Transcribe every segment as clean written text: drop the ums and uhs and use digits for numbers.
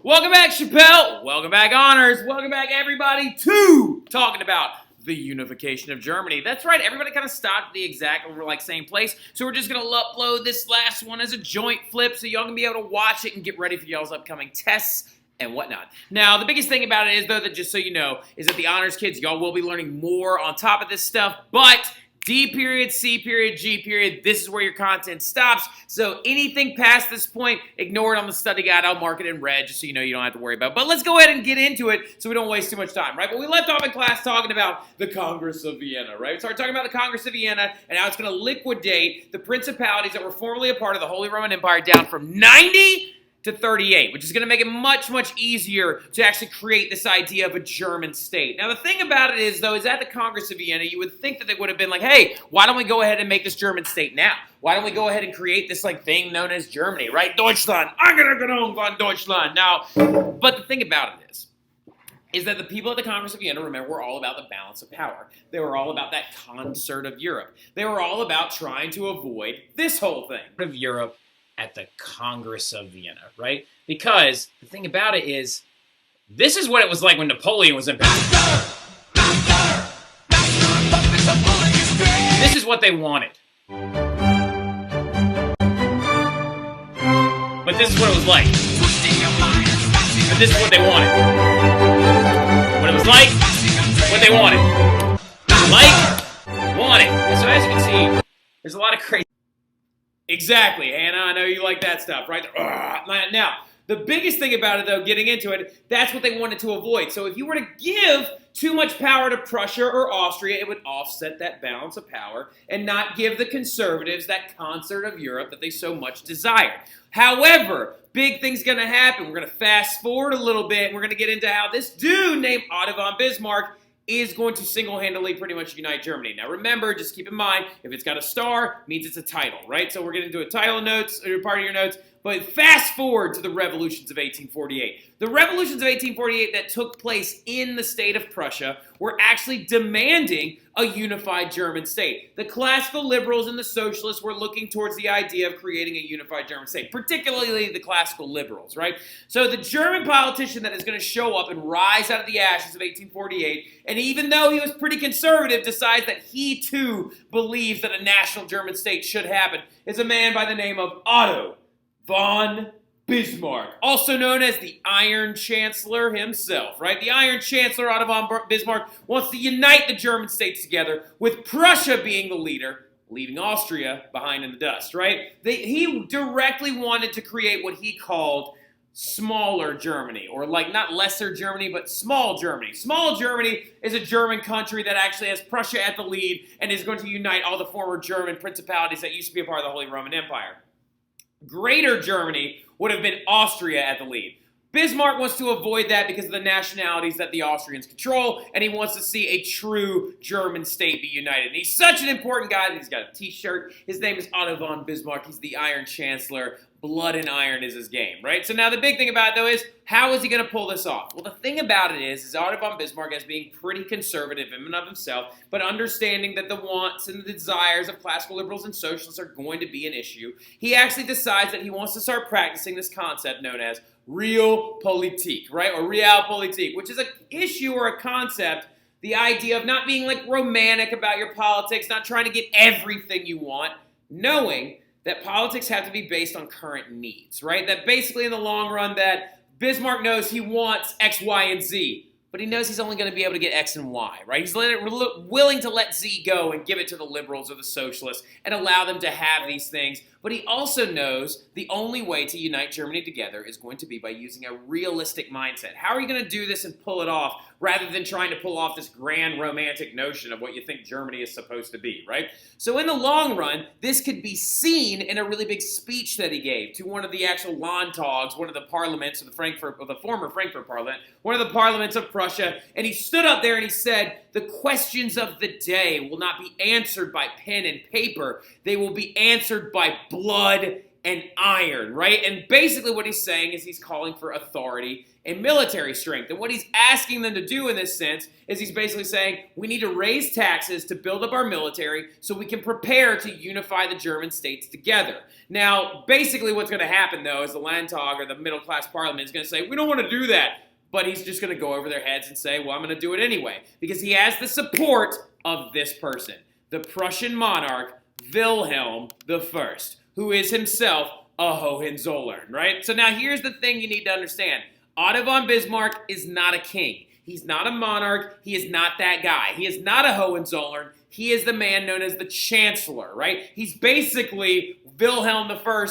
Welcome back, Chappelle. Welcome back, Honors. Welcome back, everybody, to talking about the unification of Germany. That's right, everybody kind of stopped at the exact same place. So we're just going to upload this last one as a joint flip so y'all can be able to watch it and get ready for y'all's upcoming tests and whatnot. Now, the biggest thing about it is, though, that just so you know, is that the Honors kids, y'all will be learning more on top of this stuff, but D period, C period, G period, this is where your content stops. So anything past this point, ignore it on the study guide. I'll mark it in red just so you know you don't have to worry about it. But let's go ahead and get into it so we don't waste too much time, right? But we left off in class talking about the Congress of Vienna, right? We started talking about the Congress of Vienna and how it's going to liquidate the principalities that were formerly a part of the Holy Roman Empire down from 90 to 38, which is going to make it much, much easier to actually create this idea of a German state. Now, the thing about it is, though, is at the Congress of Vienna, you would think that they would have been like, hey, why don't we go ahead and make this German state now? Why don't we go ahead and create this, thing known as Germany, right? Deutschland. Angenommen von Deutschland. Now, but the thing about it is that the people at the Congress of Vienna, remember, were all about the balance of power. They were all about that concert of Europe. They were all about trying to avoid this whole thing. Of Europe at the Congress of Vienna, right? Because the thing about it is, this is what it was like when Napoleon was in power. This is what they wanted. But this is what it was like. But this is what they wanted. What it was like, what they wanted. Wanted. And so as you can see, there's a lot of crazy. Exactly, Hannah. I know you like that stuff, right? Now, the biggest thing about it, though, getting into it, that's what they wanted to avoid. So if you were to give too much power to Prussia or Austria, it would offset that balance of power and not give the conservatives that concert of Europe that they so much desired. However, big thing's going to happen. We're going to fast forward a little bit. We're going to get into how this dude named Otto von Bismarck is going to single-handedly pretty much unite Germany. Now remember, just keep in mind, if it's got a star, it means it's a title, right? So we're getting into a title notes, or part of your notes, but fast forward to the revolutions of 1848. The revolutions of 1848 that took place in the state of Prussia were actually demanding a unified German state. The classical liberals and the socialists were looking towards the idea of creating a unified German state, particularly the classical liberals, right? So the German politician that is going to show up and rise out of the ashes of 1848, and even though he was pretty conservative, decides that he too believes that a national German state should happen, is a man by the name of Otto von Bismarck, also known as the Iron Chancellor himself, right? The Iron Chancellor, Otto von Bismarck, wants to unite the German states together, with Prussia being the leader, leaving Austria behind in the dust, right? He directly wanted to create what he called smaller Germany, or not lesser Germany, but small Germany. Small Germany is a German country that actually has Prussia at the lead and is going to unite all the former German principalities that used to be a part of the Holy Roman Empire. Greater Germany would have been Austria at the lead. Bismarck wants to avoid that because of the nationalities that the Austrians control, and he wants to see a true German state be united. And he's such an important guy that he's got a t-shirt. His name is Otto von Bismarck. He's the Iron Chancellor. Blood and iron is his game, right? So now the big thing about it, though, is how is he going to pull this off? Well, the thing about it is Otto von Bismarck, as being pretty conservative in and of himself, but understanding that the wants and the desires of classical liberals and socialists are going to be an issue, he actually decides that he wants to start practicing this concept known as realpolitik, right? Or realpolitik, which is an issue or a concept, the idea of not being romantic about your politics, not trying to get everything you want, knowing that politics have to be based on current needs, right? That basically in the long run that Bismarck knows he wants X, Y, and Z, but he knows he's only going to be able to get X and Y, right? He's willing to let Z go and give it to the liberals or the socialists and allow them to have these things. But he also knows the only way to unite Germany together is going to be by using a realistic mindset. How are you going to do this and pull it off rather than trying to pull off this grand romantic notion of what you think Germany is supposed to be, right? So in the long run, this could be seen in a really big speech that he gave to one of the actual Landtags, one of the parliaments of the former Frankfurt Parliament, one of the parliaments of Prussia, and he stood up there and he said, the questions of the day will not be answered by pen and paper. They will be answered by blood and iron, right? And basically what he's saying is he's calling for authority and military strength. And what he's asking them to do in this sense is he's basically saying we need to raise taxes to build up our military so we can prepare to unify the German states together. Now, basically what's going to happen, though, is the Landtag, or the middle-class parliament, is going to say, we don't want to do that. But he's just going to go over their heads and say, well, I'm going to do it anyway. Because he has the support of this person, the Prussian monarch, Wilhelm I, who is himself a Hohenzollern, right? So now here's the thing you need to understand. Otto von Bismarck is not a king. He's not a monarch. He is not that guy. He is not a Hohenzollern. He is the man known as the Chancellor, right? He's basically Wilhelm I,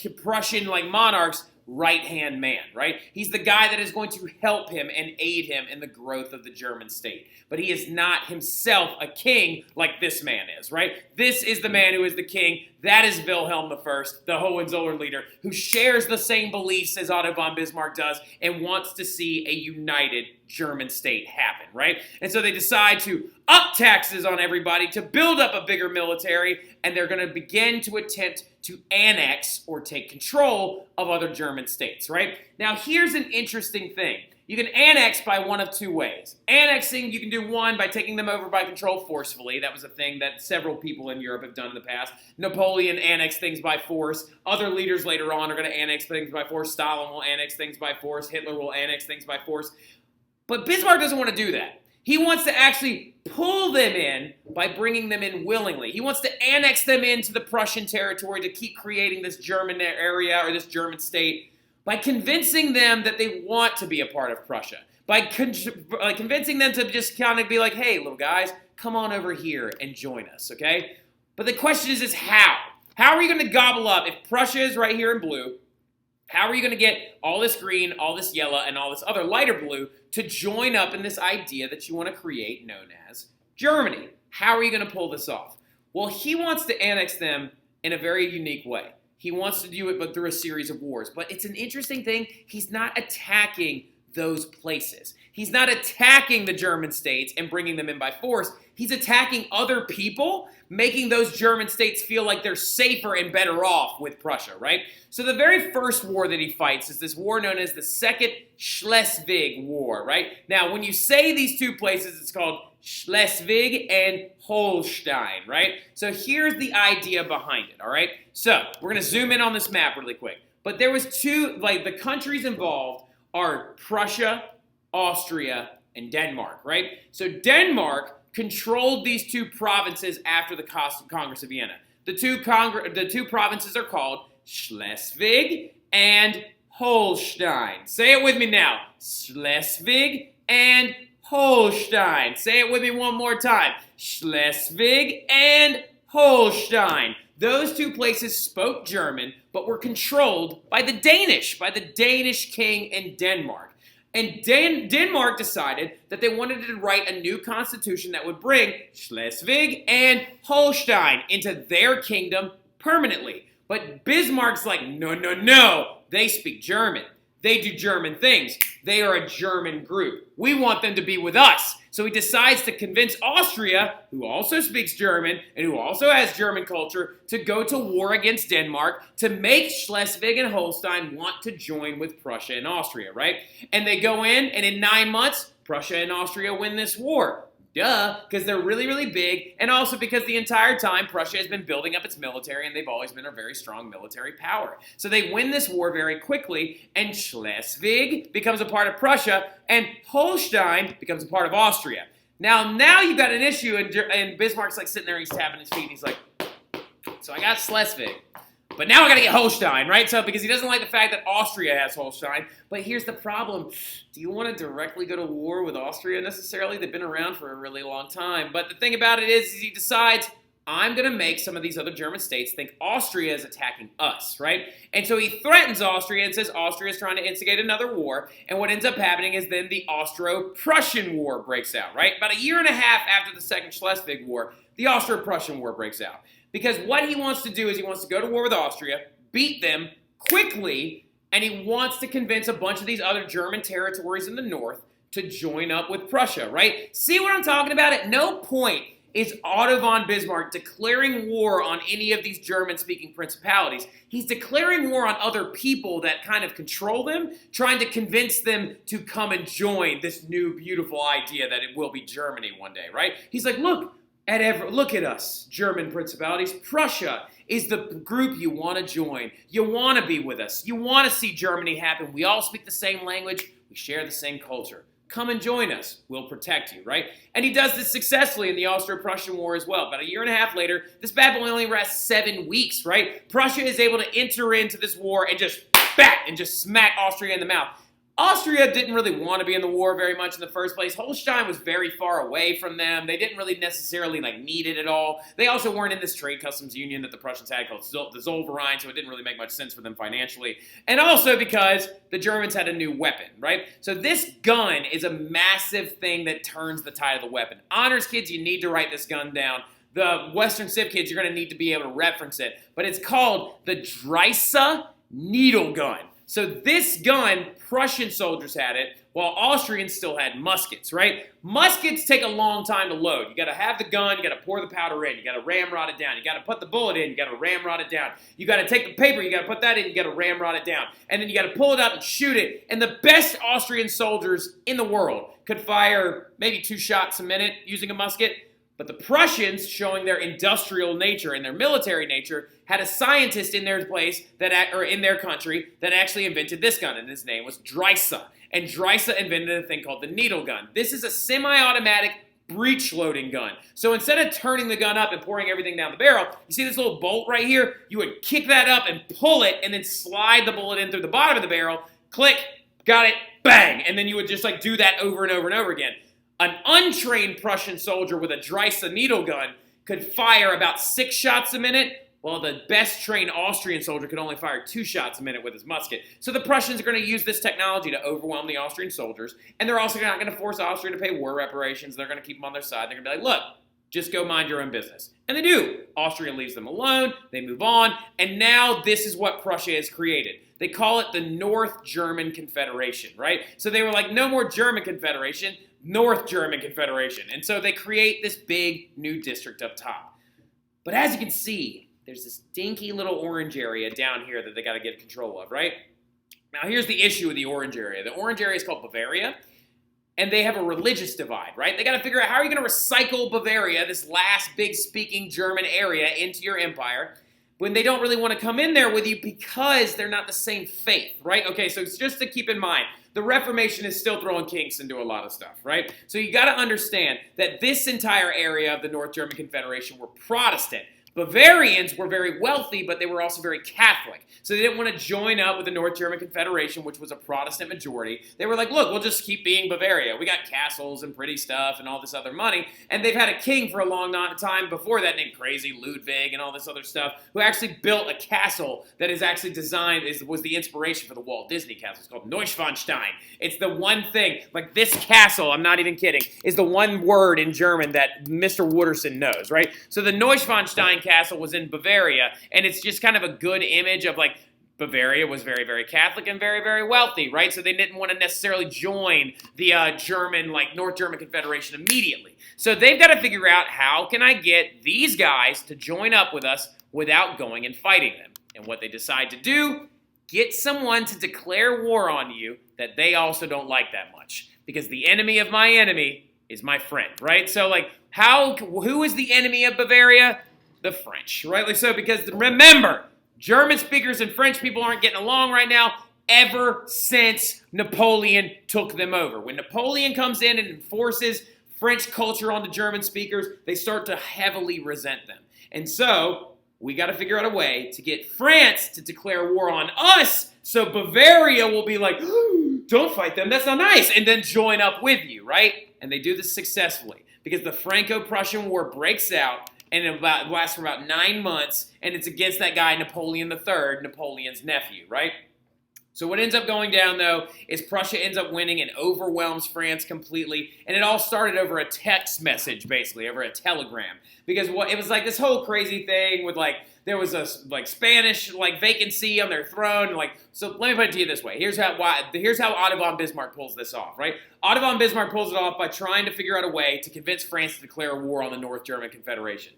the Prussian monarch's right-hand man, right? He's the guy that is going to help him and aid him in the growth of the German state. But he is not himself a king like this man is, right? This is the man who is the king. That is Wilhelm I, the Hohenzollern leader, who shares the same beliefs as Otto von Bismarck does and wants to see a united German state happen, right? And so they decide to up taxes on everybody to build up a bigger military, and they're going to begin to attempt to annex or take control of other German states, right? Now, here's an interesting thing. You can annex by one of two ways. Annexing, you can do one by taking them over by control forcefully. That was a thing that several people in Europe have done in the past. Napoleon annexed things by force. Other leaders later on are going to annex things by force. Stalin will annex things by force. Hitler will annex things by force. But Bismarck doesn't want to do that. He wants to actually pull them in by bringing them in willingly. He wants to annex them into the Prussian territory to keep creating this German area or this German state by convincing them that they want to be a part of Prussia, by convincing them to just kind of be like, hey, little guys, come on over here and join us, okay? But the question is how? How are you going to gobble up, if Prussia is right here in blue, how are you going to get all this green, all this yellow, and all this other lighter blue to join up in this idea that you want to create known as Germany? How are you going to pull this off? Well, he wants to annex them in a very unique way. He wants to do it but through a series of wars. But it's an interesting thing. He's not attacking those places. He's not attacking the German states and bringing them in by force. He's attacking other people, making those German states feel like they're safer and better off with Prussia, right? So the very first war that he fights is this war known as the Second Schleswig War, right? Now, when you say these two places, it's called Schleswig and Holstein, right? So here's the idea behind it, all right? So we're going to zoom in on this map really quick. But there was two, the countries involved are Prussia, Austria, and Denmark, right? So Denmark controlled these two provinces after the Congress of Vienna. The two provinces are called Schleswig and Holstein. Say it with me now. Schleswig and Holstein. Say it with me one more time. Schleswig and Holstein. Those two places spoke German, but were controlled by the Danish king in Denmark. And Denmark decided that they wanted to write a new constitution that would bring Schleswig and Holstein into their kingdom permanently. But Bismarck's like, no, no, no. They speak German. They do German things. They are a German group. We want them to be with us. So he decides to convince Austria, who also speaks German and who also has German culture, to go to war against Denmark to make Schleswig and Holstein want to join with Prussia and Austria, right? And they go in, and in 9 months, Prussia and Austria win this war. Duh, because they're really, really big, and also because the entire time Prussia has been building up its military, and they've always been a very strong military power. So they win this war very quickly, and Schleswig becomes a part of Prussia, and Holstein becomes a part of Austria. Now you've got an issue, and Bismarck's sitting there, he's tapping his feet, and he's like, so I got Schleswig. But now I got to get Holstein, right? So because he doesn't like the fact that Austria has Holstein. But here's the problem. Do you want to directly go to war with Austria necessarily? They've been around for a really long time. But the thing about it is he decides, I'm going to make some of these other German states think Austria is attacking us, right? And so he threatens Austria and says Austria is trying to instigate another war. And what ends up happening is then the Austro-Prussian War breaks out, right? About a year and a half after the Second Schleswig War, the Austro-Prussian War breaks out. Because what he wants to do is he wants to go to war with Austria, beat them quickly, and he wants to convince a bunch of these other German territories in the north to join up with Prussia, right? See what I'm talking about? At no point is Otto von Bismarck declaring war on any of these German-speaking principalities. He's declaring war on other people that kind of control them, trying to convince them to come and join this new beautiful idea that it will be Germany one day, right? He's like, look at us, German principalities. Prussia is the group you want to join. You want to be with us. You want to see Germany happen. We all speak the same language. We share the same culture. Come and join us. We'll protect you, right? And he does this successfully in the Austro-Prussian War as well. About a year and a half later, this bad boy only lasts 7 weeks, right? Prussia is able to enter into this war and just smack Austria in the mouth. Austria didn't really want to be in the war very much in the first place. Holstein was very far away from them. They didn't really necessarily need it at all. They also weren't in this trade customs union that the Prussians had called the Zollverein, so it didn't really make much sense for them financially. And also because the Germans had a new weapon, right? So this gun is a massive thing that turns the tide of the weapon. Honors kids, you need to write this gun down. The Western Civ kids, you're going to need to be able to reference it. But it's called the Dreisse needle gun. So this gun, Prussian soldiers had it, while Austrians still had muskets, right? Muskets take a long time to load. You got to have the gun, you got to pour the powder in, you got to ramrod it down, you got to put the bullet in, you got to ramrod it down. You got to take the paper, you got to put that in, you got to ramrod it down. And then you got to pull it up and shoot it. And the best Austrian soldiers in the world could fire maybe 2 shots a minute using a musket. But the Prussians, showing their industrial nature and their military nature, had a scientist in their place in their country that actually invented this gun, and his name was Dreisse. And Dreisse invented a thing called the needle gun. This is a semi-automatic breech-loading gun. So instead of turning the gun up and pouring everything down the barrel, you see this little bolt right here? You would kick that up and pull it, and then slide the bullet in through the bottom of the barrel. Click, got it, bang! And then you would just do that over and over and over again. An untrained Prussian soldier with a Dreisse needle gun could fire about 6 shots a minute, while the best trained Austrian soldier could only fire 2 shots a minute with his musket. So the Prussians are going to use this technology to overwhelm the Austrian soldiers, and they're also not going to force Austria to pay war reparations. They're going to keep them on their side. They're going to be like, look, just go mind your own business. And they do. Austria leaves them alone. They move on. And now this is what Prussia has created. They call it the North German Confederation, right? So they were like, no more German Confederation, North German Confederation. And so they create this big new district up top. But as you can see, there's this dinky little orange area down here that they got to get control of, right? Now here's the issue with the orange area. The orange area is called Bavaria. And they have a religious divide, right? They got to figure out how are you going to recycle Bavaria, this last big speaking German area, into your empire when they don't really want to come in there with you because they're not the same faith, right? Okay, so it's just to keep in mind, the Reformation is still throwing kinks into a lot of stuff, right? So you got to understand that this entire area of the North German Confederation were Protestant. Bavarians were very wealthy, but they were also very Catholic. So they didn't want to join up with the North German Confederation, which was a Protestant majority. They were like, look, we'll just keep being Bavaria. We got castles and pretty stuff and all this other money. And they've had a king for a long time before that named Crazy Ludwig and all this other stuff, who actually built a castle that is actually designed, was the inspiration for the Walt Disney castle. It's called Neuschwanstein. It's the one thing, like this castle, I'm not even kidding, is the one word in German that Mr. Wooderson knows, right? So the Neuschwanstein castle was in Bavaria, and it's just kind of a good image of like Bavaria was very, very Catholic and very, very wealthy, right? So they didn't want to necessarily join the North German Confederation immediately. So they've got to figure out how can I get these guys to join up with us without going and fighting them. And what they decide to do, get someone to declare war on you that they also don't like that much. Because the enemy of my enemy is my friend, right? So like, who is the enemy of Bavaria? The French, right? So because remember, German speakers and French people aren't getting along right now ever since Napoleon took them over. When Napoleon comes in and enforces French culture on the German speakers, they start to heavily resent them. And so we got to figure out a way to get France to declare war on us so Bavaria will be like, don't fight them, that's not nice, and then join up with you, right? And they do this successfully because the Franco-Prussian War breaks out and it lasts for about 9 months, and it's against that guy Napoleon III, Napoleon's nephew, right? So what ends up going down, though, is Prussia ends up winning and overwhelms France completely, and it all started over a text message, basically, over a telegram. Because it was like this whole crazy thing with, like, There was a Spanish vacancy on their throne. So let me put it to you this way. Here's how Otto von Bismarck pulls this off, right? Otto von Bismarck pulls it off by trying to figure out a way to convince France to declare a war on the North German Confederation.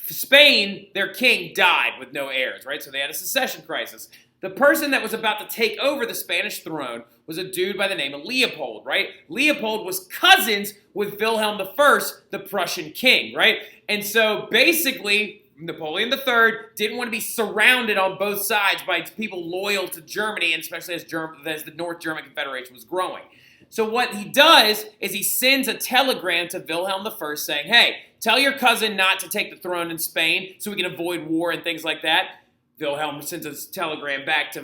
Spain, their king, died with no heirs, right? So they had a succession crisis. The person that was about to take over the Spanish throne was a dude by the name of Leopold, right? Leopold was cousins with Wilhelm I, the Prussian king, right? And so basically, Napoleon III didn't want to be surrounded on both sides by people loyal to Germany, and especially as the North German Confederation was growing. So what he does is he sends a telegram to Wilhelm I saying, hey, tell your cousin not to take the throne in Spain so we can avoid war and things like that. Wilhelm sends a telegram back to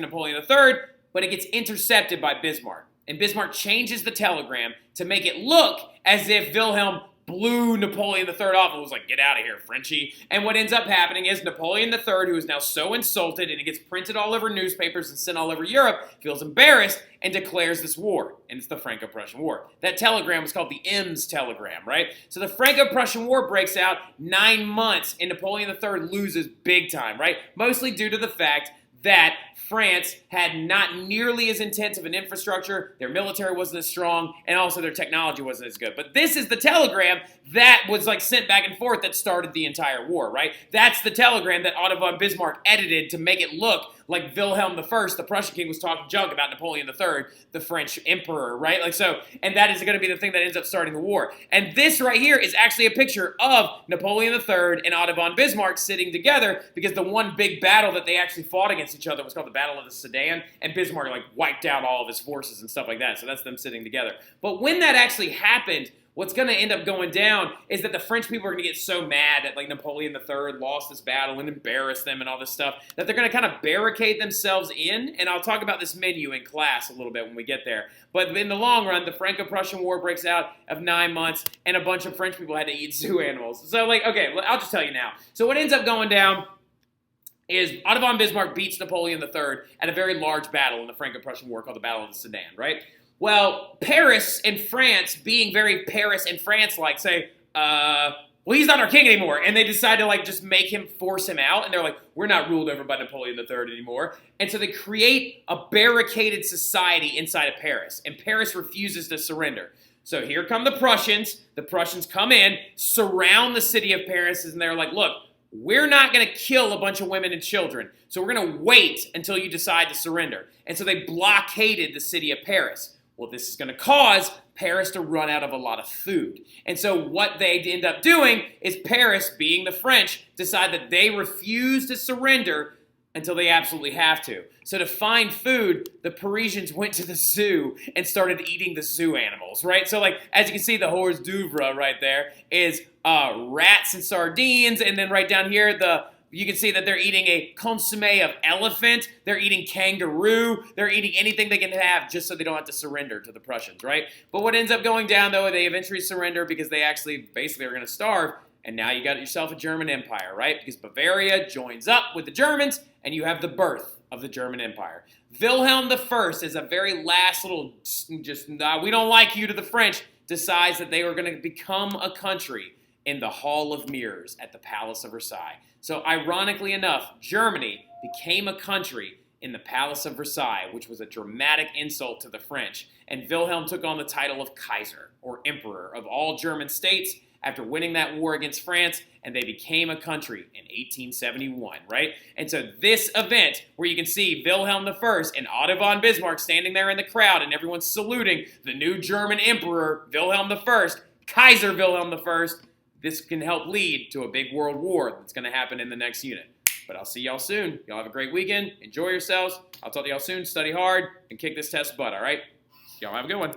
Napoleon III, but it gets intercepted by Bismarck. And Bismarck changes the telegram to make it look as if Wilhelm blew Napoleon III off and was like, get out of here, Frenchie. And what ends up happening is Napoleon III, who is now so insulted and it gets printed all over newspapers and sent all over Europe, feels embarrassed and declares this war. And it's the Franco-Prussian War. That telegram was called the Ems telegram, right? So the Franco-Prussian War breaks out 9 months and Napoleon III loses big time, right? Mostly due to the fact that France had not nearly as intense of an infrastructure, their military wasn't as strong, and also their technology wasn't as good. But this is the telegram that was sent back and forth that started the entire war, right? That's the telegram that Otto von Bismarck edited to make it look like Wilhelm I, the Prussian king, was talking junk about Napoleon III, the French emperor, right? And that is going to be the thing that ends up starting the war. And this right here is actually a picture of Napoleon III and Otto von Bismarck sitting together, because the one big battle that they actually fought against each other was called the Battle of the Sedan, and Bismarck wiped out all of his forces and stuff like that. So that's them sitting together. But when that actually happened, what's going to end up going down is that the French people are going to get so mad that Napoleon III lost this battle and embarrassed them and all this stuff that they're going to kind of barricade themselves in. And I'll talk about this menu in class a little bit when we get there. But in the long run, the Franco-Prussian War breaks out of 9 months and a bunch of French people had to eat zoo animals. So okay, I'll just tell you now. So what ends up going down is Otto von Bismarck beats Napoleon III at a very large battle in the Franco-Prussian War called the Battle of the Sedan, right? Well, Paris and France, being very Paris and France-like, say, well, he's not our king anymore. And they decide to, just make him, force him out. And they're like, we're not ruled over by Napoleon III anymore. And so they create a barricaded society inside of Paris. And Paris refuses to surrender. So here come the Prussians. The Prussians come in, surround the city of Paris, and they're like, look, we're not going to kill a bunch of women and children. So we're going to wait until you decide to surrender. And so they blockaded the city of Paris. Well, this is going to cause Paris to run out of a lot of food. And so what they end up doing is Paris, being the French, decide that they refuse to surrender until they absolutely have to. So to find food, the Parisians went to the zoo and started eating the zoo animals, right? So as you can see, the hors d'oeuvre right there is rats and sardines. And then right down here, you can see that they're eating a consommé of elephant. They're eating kangaroo. They're eating anything they can have just so they don't have to surrender to the Prussians, right? But what ends up going down, though, they eventually surrender because they actually basically are going to starve. And now you got yourself a German Empire, right? Because Bavaria joins up with the Germans, and you have the birth of the German Empire. Wilhelm I, is a very last little, we don't like you to the French, decides that they were going to become a country in the Hall of Mirrors at the Palace of Versailles. So ironically enough, Germany became a country in the Palace of Versailles, which was a dramatic insult to the French. And Wilhelm took on the title of Kaiser, or Emperor, of all German states after winning that war against France, and they became a country in 1871, right? And so this event, where you can see Wilhelm I and Otto von Bismarck standing there in the crowd, and everyone's saluting the new German Emperor, Wilhelm I, Kaiser Wilhelm I, this can help lead to a big world war that's going to happen in the next unit. But I'll see y'all soon. Y'all have a great weekend. Enjoy yourselves. I'll talk to y'all soon. Study hard and kick this test butt, all right? Y'all have a good one.